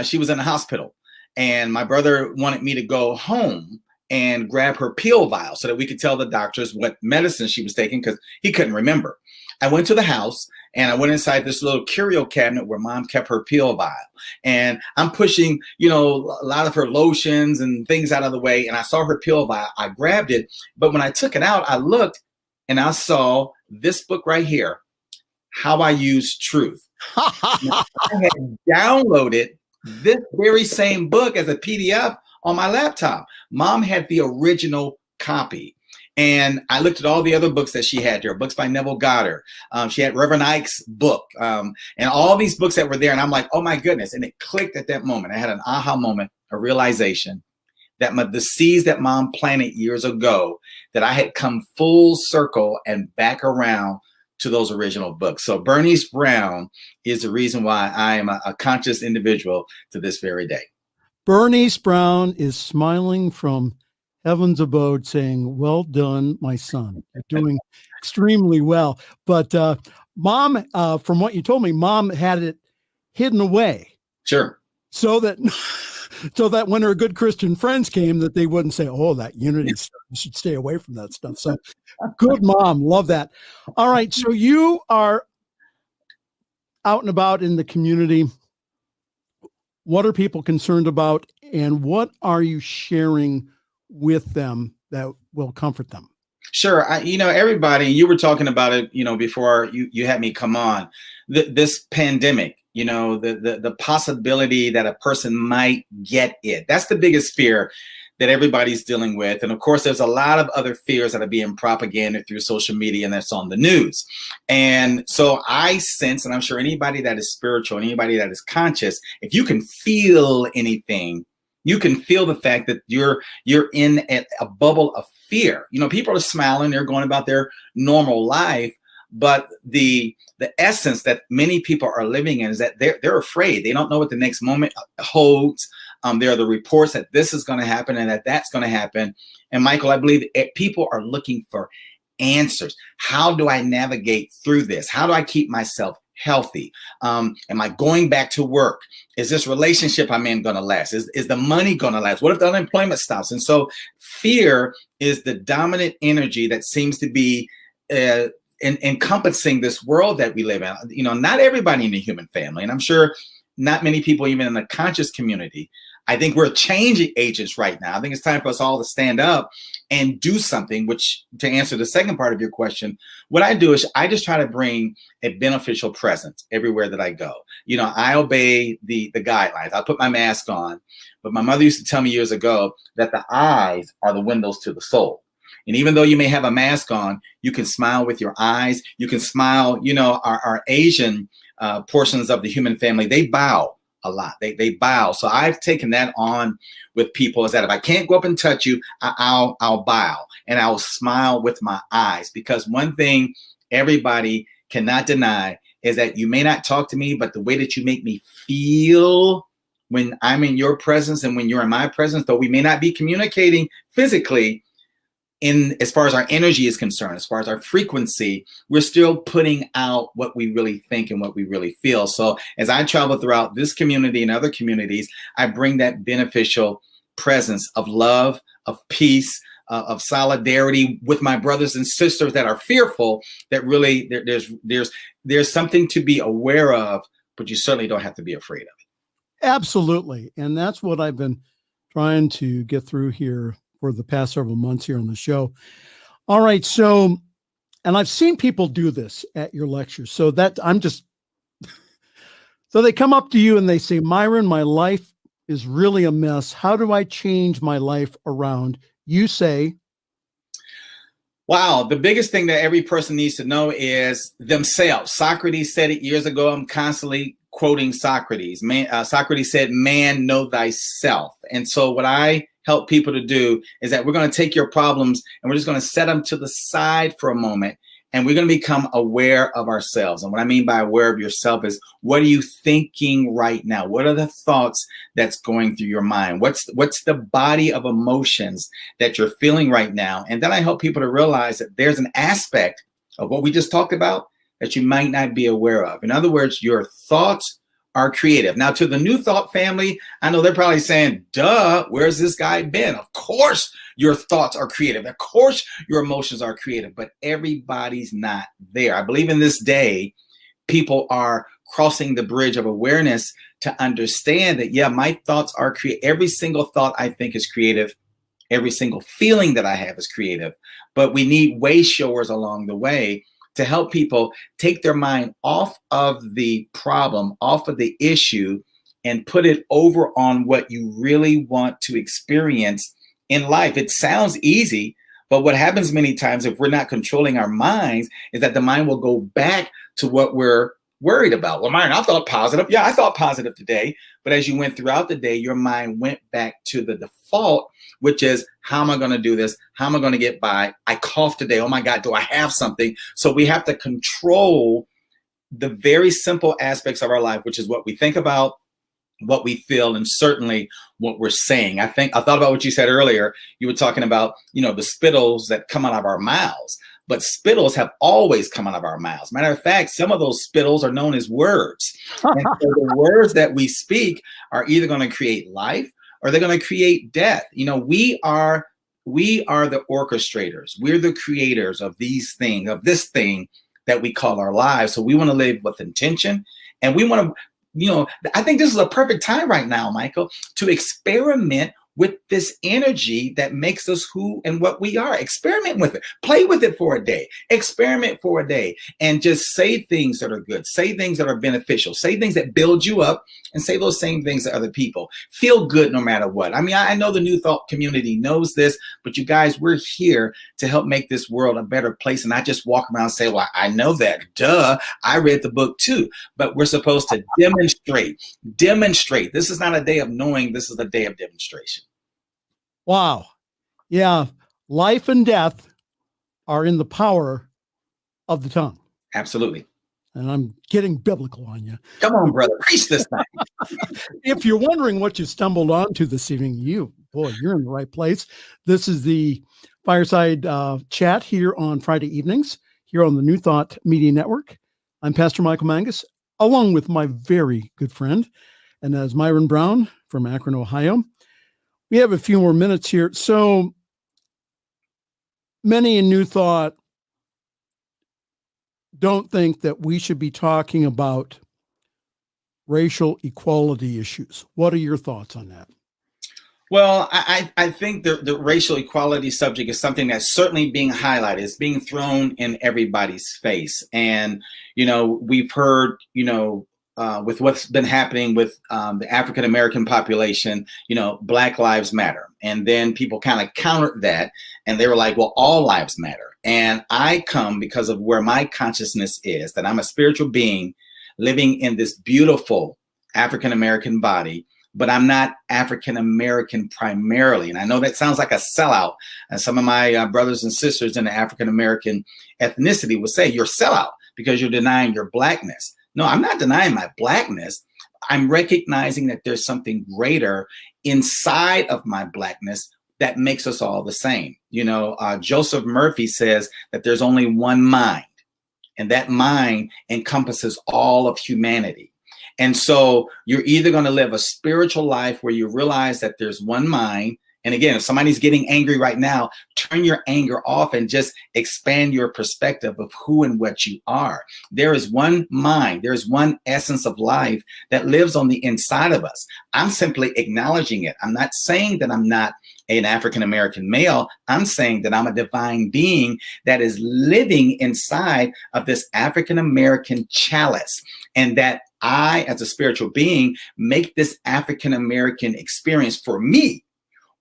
she was in the hospital. And my brother wanted me to go home and grab her pill vial so that we could tell the doctors what medicine she was taking because he couldn't remember. I went to the house and I went inside this little curio cabinet where Mom kept her pill vial. And I'm pushing, a lot of her lotions and things out of the way. And I saw her pill vial. I grabbed it. But when I took it out, I looked and I saw this book right here, How I Use Truth. I had downloaded this very same book as a PDF on my laptop. Mom had the original copy. And I looked at all the other books that she had there, books by Neville Goddard. She had Reverend Ike's book and all these books that were there. And I'm like, oh my goodness. And it clicked at that moment. I had an aha moment, a realization that the seeds that Mom planted years ago, that I had come full circle and back around to those original books. So Bernice Brown is the reason why I am a conscious individual to this very day. Bernice Brown is smiling from heaven's abode saying, well done, my son. You're doing extremely well. But mom, from what you told me, mom had it hidden away. Sure. So that when her good Christian friends came, that they wouldn't say, oh, that unity stuff, you should stay away from that stuff. So good mom. Love that. All right. So you are out and about in the community. What are people concerned about, and what are you sharing with them that will comfort them? Sure. Everybody, you were talking about it, before you had me come on, this pandemic, the possibility that a person might get it. That's the biggest fear that everybody's dealing with. And of course, there's a lot of other fears that are being propagated through social media and that's on the news. And so I sense, and I'm sure anybody that is spiritual, anybody that is conscious, if you can feel anything, you can feel the fact that you're in a bubble of fear. People are smiling, they're going about their normal life, but the essence that many people are living in is that they're afraid. They don't know what the next moment holds. There are the reports that this is going to happen and that's going to happen. And Michael, I believe people are looking for answers. How do I navigate through this? How do I keep myself healthy? Am I going back to work? Is this relationship I'm in going to last? Is the money going to last? What if the unemployment stops? And so fear is the dominant energy that seems to be encompassing this world that we live in. Not everybody in the human family, and I'm sure not many people even in the conscious community. I think we're change agents right now. I think it's time for us all to stand up and do something, which, to answer the second part of your question, what I do is I just try to bring a beneficial presence everywhere that I go. I obey the guidelines. I put my mask on, but my mother used to tell me years ago that the eyes are the windows to the soul. And even though you may have a mask on, you can smile with your eyes. You can smile. Our Asian portions of the human family, they bow a lot. They bow. So I've taken that on with people, is that if I can't go up and touch you, I'll bow and I'll smile with my eyes. Because one thing everybody cannot deny is that you may not talk to me, but the way that you make me feel when I'm in your presence and when you're in my presence, though we may not be communicating physically, as far as our energy is concerned, as far as our frequency, we're still putting out what we really think and what we really feel. So as I travel throughout this community and other communities, I bring that beneficial presence of love, of peace, of solidarity with my brothers and sisters that are fearful, that really there's something to be aware of, but you certainly don't have to be afraid of it. Absolutely. And that's what I've been trying to get through here for the past several months here on the show. All right. So, and I've seen people do this at your lectures. So so they come up to you and they say, Myron, my life is really a mess. How do I change my life around? You say, wow, the biggest thing that every person needs to know is themselves. Socrates said it years ago. I'm constantly quoting Socrates. Socrates said, man, know thyself. And so what I help people to do is that we're going to take your problems and we're just going to set them to the side for a moment. And we're going to become aware of ourselves. And what I mean by aware of yourself is, what are you thinking right now? What are the thoughts that's going through your mind? What's the body of emotions that you're feeling right now? And then I help people to realize that there's an aspect of what we just talked about that you might not be aware of. In other words, your thoughts are creative. Now, to the New Thought family, I know they're probably saying, duh, where's this guy been? Of course, your thoughts are creative. Of course, your emotions are creative, but everybody's not there. I believe in this day, people are crossing the bridge of awareness to understand that, yeah, my thoughts are creative. Every single thought I think is creative. Every single feeling that I have is creative, but we need way showers along the way to help people take their mind off of the problem, off of the issue, and put it over on what you really want to experience in life. It sounds easy, but what happens many times if we're not controlling our minds is that the mind will go back to what we're worried about. Well, Myron, I thought positive. Yeah, I thought positive today. But as you went throughout the day, your mind went back to the default, which is, how am I going to do this? How am I going to get by? I coughed today. Oh my God, do I have something? So we have to control the very simple aspects of our life, which is what we think about, what we feel, and certainly what we're saying. I thought about what you said earlier. You were talking about, the spittles that come out of our mouths, but spittles have always come out of our mouths. Matter of fact, some of those spittles are known as words. And so the words that we speak are either going to create life or they're going to create death. We are the orchestrators. We're the creators of these things, of this thing that we call our lives. So we want to live with intention, and we want to, I think this is a perfect time right now, Michael, to experiment with this energy that makes us who and what we are. Experiment with it. Play with it for a day. Experiment for a day and just say things that are good. Say things that are beneficial. Say things that build you up, and say those same things to other people. Feel good no matter what. I mean, I know the New Thought community knows this, but you guys, we're here to help make this world a better place, and not just walk around and say, well, I know that. Duh, I read the book too. But we're supposed to demonstrate. This is not a day of knowing. This is a day of demonstration. Wow. Yeah. Life and death are in the power of the tongue. Absolutely. And I'm getting biblical on you. Come on, brother. Preach this thing. If you're wondering what you stumbled onto this evening, you're in the right place. This is the Fireside Chat here on Friday evenings, here on the New Thought Media Network. I'm Pastor Michael Mangus, along with my very good friend, and that's Myron Brown from Akron, Ohio. We have a few more minutes here. So many in New Thought don't think that we should be talking about racial equality issues. What are your thoughts on that? Well, I think the racial equality subject is something that's certainly being highlighted. It's being thrown in everybody's face. And, we've heard, with what's been happening with the African-American population, Black Lives Matter. And then people kind of countered that, and they were like, well, all lives matter. And I come because of where my consciousness is, that I'm a spiritual being living in this beautiful African-American body, but I'm not African-American primarily. And I know that sounds like a sellout. And some of my brothers and sisters in the African-American ethnicity would say, you're a sellout because you're denying your Blackness. No, I'm not denying my Blackness. I'm recognizing that there's something greater inside of my Blackness that makes us all the same. Joseph Murphy says that there's only one mind, and that mind encompasses all of humanity. And so you're either going to live a spiritual life where you realize that there's one mind. And again, if somebody's getting angry right now, turn your anger off and just expand your perspective of who and what you are. There is one mind. There's one essence of life that lives on the inside of us. I'm simply acknowledging it. I'm not saying that I'm not an African-American male. I'm saying that I'm a divine being that is living inside of this African-American chalice, and that I, as a spiritual being, make this African-American experience for me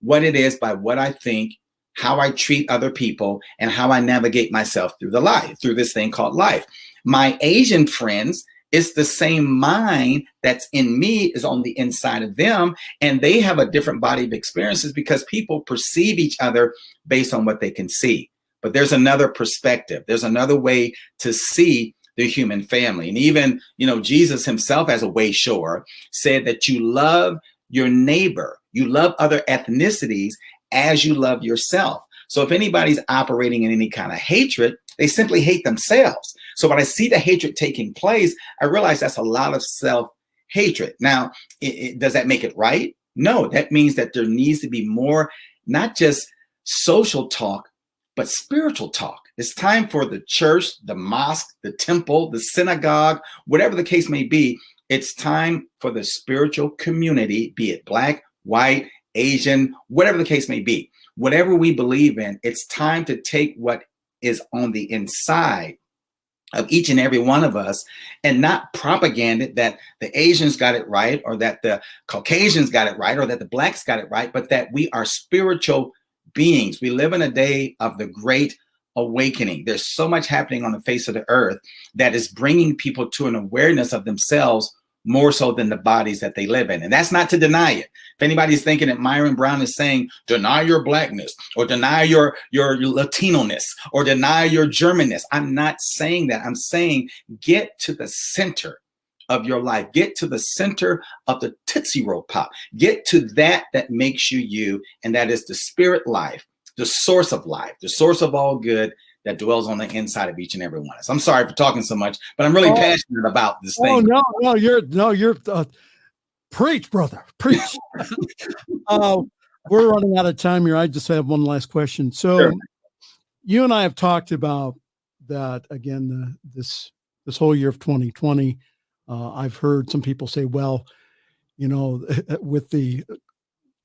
what it is by what I think, how I treat other people, and how I navigate myself through through this thing called life. My Asian friends, it's the same mind that's in me is on the inside of them, and they have a different body of experiences because people perceive each other based on what they can see. But there's another perspective. There's another way to see the human family. And even, Jesus himself, as a way shower, said that you love your neighbor, you love other ethnicities as you love yourself. So if anybody's operating in any kind of hatred, they simply hate themselves. So when I see the hatred taking place, I realize that's a lot of self-hatred. Now, does that make it right? No, that means that there needs to be more, not just social talk, but spiritual talk. It's time for the church, the mosque, the temple, the synagogue, whatever the case may be. It's time for the spiritual community, be it Black, white, Asian, whatever the case may be. Whatever we believe in, it's time to take what is on the inside of each and every one of us and not propaganda that the Asians got it right, or that the Caucasians got it right, or that the Blacks got it right, but that we are spiritual beings. We live in a day of the great awakening. There's so much happening on the face of the earth that is bringing people to an awareness of themselves more so than the bodies that they live in. And that's not to deny it. If anybody's thinking that Myron Brown is saying, deny your Blackness, or deny your Latino-ness, or deny your Germanness, I'm not saying that. I'm saying get to the center of your life. Get to the center of the Tootsie Roll Pop. Get to that makes you you, and that is the spirit life, the source of life, the source of all good that dwells on the inside of each and every one of us. I'm sorry for talking so much, but I'm really passionate about this thing. You're preach, brother, preach. We're running out of time here. I just have one last question. So sure. You and I have talked about that again, this whole year of 2020. I've heard some people say, well, with the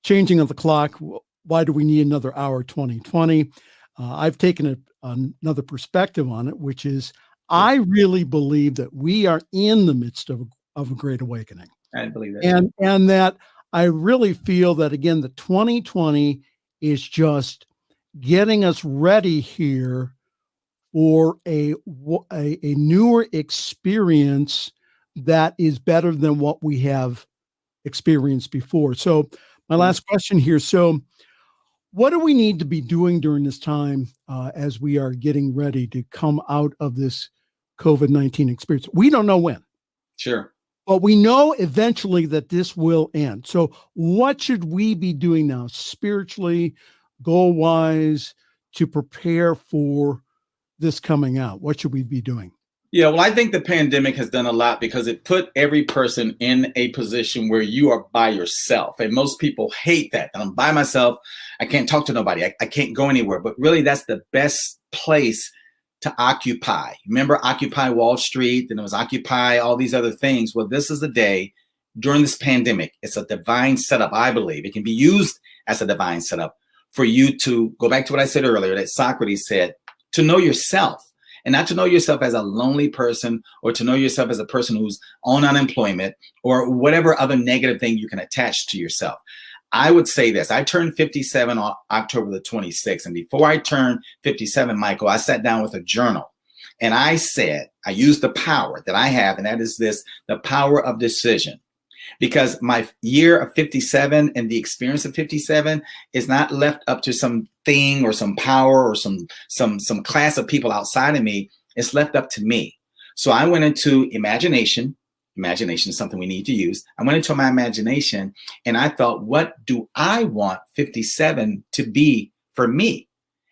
changing of the clock, why do we need another hour 2020? I've taken another perspective on it, which is I really believe that we are in the midst of a great awakening. I believe that. And that I really feel that, again, the 2020 is just getting us ready here for a newer experience that is better than what we have experienced before. So my last question here. So what do we need to be doing during this time as we are getting ready to come out of this COVID-19 experience? We don't know when. Sure. But we know eventually that this will end. So what should we be doing now spiritually, goal-wise, to prepare for this coming out? What should we be doing? Yeah, well, I think the pandemic has done a lot because it put every person in a position where you are by yourself. And most people hate that. I'm by myself. I can't talk to nobody. I can't go anywhere. But really, that's the best place to occupy. Remember Occupy Wall Street, and it was Occupy all these other things. Well, this is the day during this pandemic. It's a divine setup, I believe. It can be used as a divine setup for you to go back to what I said earlier, that Socrates said, to know yourself. And not to know yourself as a lonely person or to know yourself as a person who's on unemployment or whatever other negative thing you can attach to yourself. I would say this. I turned 57 on October the 26th. And before I turned 57, Michael, I sat down with a journal and I said, I used the power that I have. And that is this, the power of decision. Because my year of 57 and the experience of 57 is not left up to some thing or some power or some class of people outside of me. It's left up to me. So I went into imagination. Imagination is something we need to use. I went into my imagination and I thought, what do I want 57 to be for me?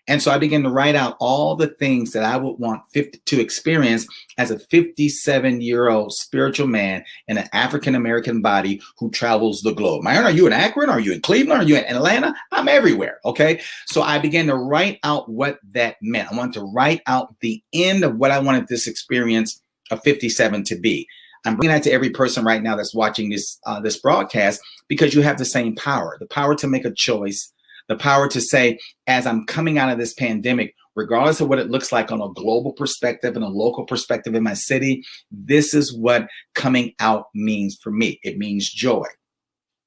And so I began to write out all the things that I would want to experience as a 57-year-old spiritual man in an African-American body who travels the globe. Myron, are you in Akron? Are you in Cleveland? Are you in Atlanta? I'm everywhere, okay? So I began to write out what that meant. I wanted to write out the end of what I wanted this experience of 57 to be. I'm bringing that to every person right now that's watching this broadcast because you have the same power, the power to make a choice, the power to say, as I'm coming out of this pandemic, regardless of what it looks like on a global perspective and a local perspective in my city, this is what coming out means for me. It means joy.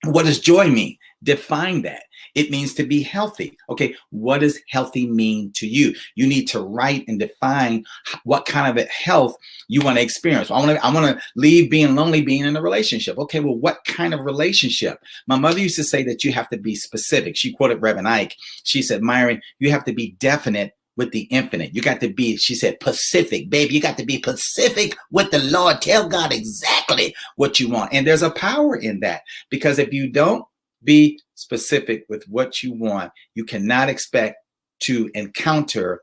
What does joy mean? Define that. It means to be healthy. Okay, what does healthy mean to you? You need to write and define what kind of health you want to experience. I want to leave being lonely, being in a relationship. Okay, well, what kind of relationship? My mother used to say that you have to be specific. She quoted Reverend Ike. She said, Myron, you have to be definite with the infinite. You got to be, she said, Pacific, baby. You got to be Pacific with the Lord. Tell God exactly what you want. And there's a power in that, because if you don't be specific with what you want, you cannot expect to encounter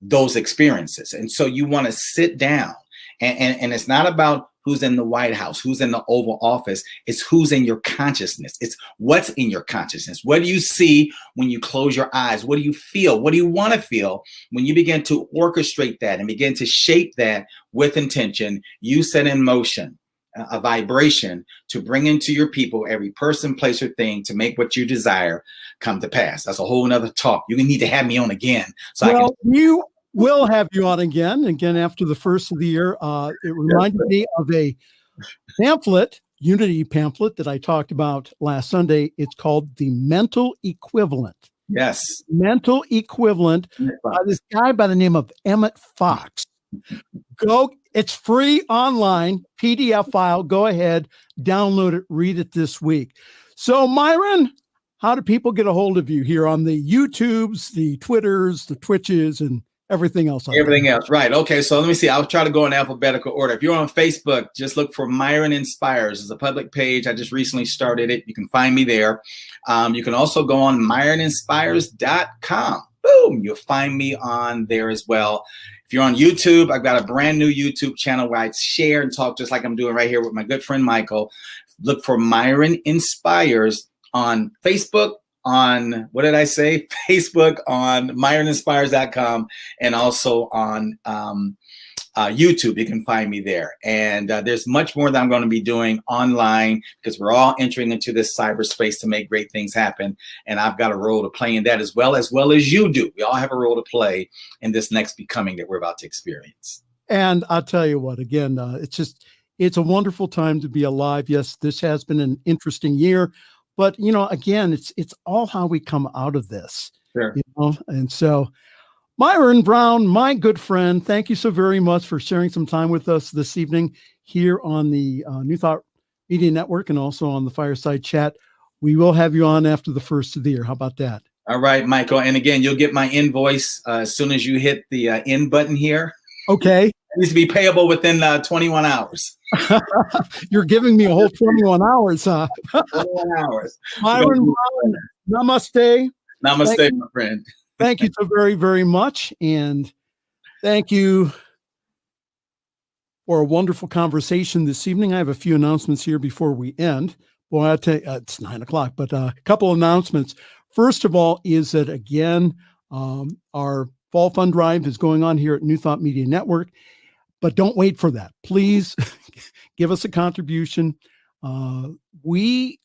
those experiences. And so you want to sit down and it's not about who's in the White House, who's in the Oval Office. It's who's in your consciousness. It's what's in your consciousness. What do you see when you close your eyes? What do you feel? What do you want to feel? When you begin to orchestrate that and begin to shape that with intention, you set in motion a vibration to bring into your people every person, place, or thing to make what you desire come to pass. That's a whole nother talk. You need to have me on again. You will have you on again after the first of the year. It reminded me of a pamphlet, Unity pamphlet, that I talked about last Sunday. It's called The Mental Equivalent. Yes. Mental Equivalent. This guy by the name of Emmett Fox. It's free online, PDF file. Go ahead, download it, read it this week. So, Myron, how do people get a hold of you here on the YouTubes, the Twitters, the Twitches, and everything else. Everything else, right? Okay, so let me see. I'll try to go in alphabetical order. If you're on Facebook, just look for Myron Inspires. It's a public page. I just recently started it. You can find me there. You can also go on myroninspires.com. Boom, you'll find me on there as well. If you're on YouTube, I've got a brand new YouTube channel where I share and talk just like I'm doing right here with my good friend Michael. Look for Myron Inspires on Facebook, on, what did I say? Facebook, on myroninspires.com, and also on YouTube. You can find me there. And there's much more that I'm going to be doing online because we're all entering into this cyberspace to make great things happen. And I've got a role to play in that as well as you do. We all have a role to play in this next becoming that we're about to experience. And I'll tell you what, again, it's a wonderful time to be alive. Yes, this has been an interesting year. But, again, it's all how we come out of this. Sure. And so, Myron Brown, my good friend, thank you so very much for sharing some time with us this evening here on the New Thought Media Network and also on the Fireside Chat. We will have you on after the first of the year. How about that? All right, Michael. And again, you'll get my invoice as soon as you hit the end button here. Okay. It needs to be payable within 21 hours. You're giving me a whole 21 hours, huh? 21 hours. Myron Brown, namaste. Namaste, my friend. Thank you so very, very much. And thank you for a wonderful conversation this evening. I have a few announcements here before we end. Boy, I tell you, it's 9:00, but a couple of announcements. First of all is that, again, our Fall Fund Drive is going on here at New Thought Media Network. But don't wait for that. Please give us a contribution. We're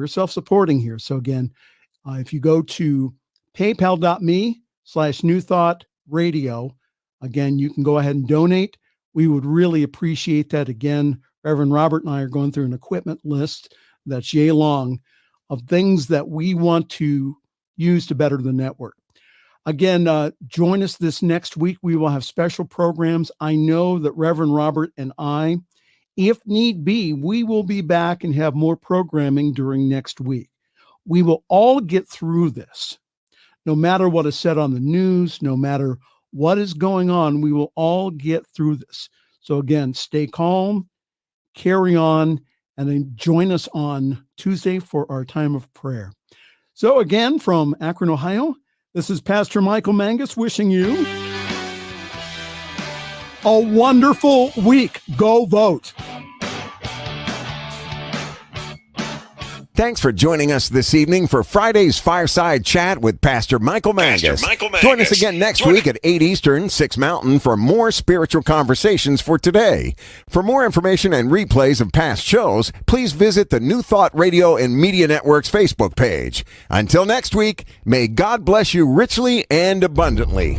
self-supporting here. So again, if you go to paypal.me/newthoughtradio, again, you can go ahead and donate. We would really appreciate that. Again, Reverend Robert and I are going through an equipment list that's yay long of things that we want to use to better the network. Again, join us this next week. We will have special programs. I know that Reverend Robert and I, if need be, we will be back and have more programming during next week. We will all get through this. No matter what is said on the news, no matter what is going on, we will all get through this. So again, stay calm, carry on, and then join us on Tuesday for our time of prayer. So again, from Akron, Ohio, this is Pastor Michael Mangus wishing you a wonderful week. Go vote. Thanks for joining us this evening for Friday's Fireside Chat with Pastor Michael Mangus. Join us again next week at 8 Eastern, 6 Mountain for more spiritual conversations for today. For more information and replays of past shows, please visit the New Thought Radio and Media Network's Facebook page. Until next week, may God bless you richly and abundantly.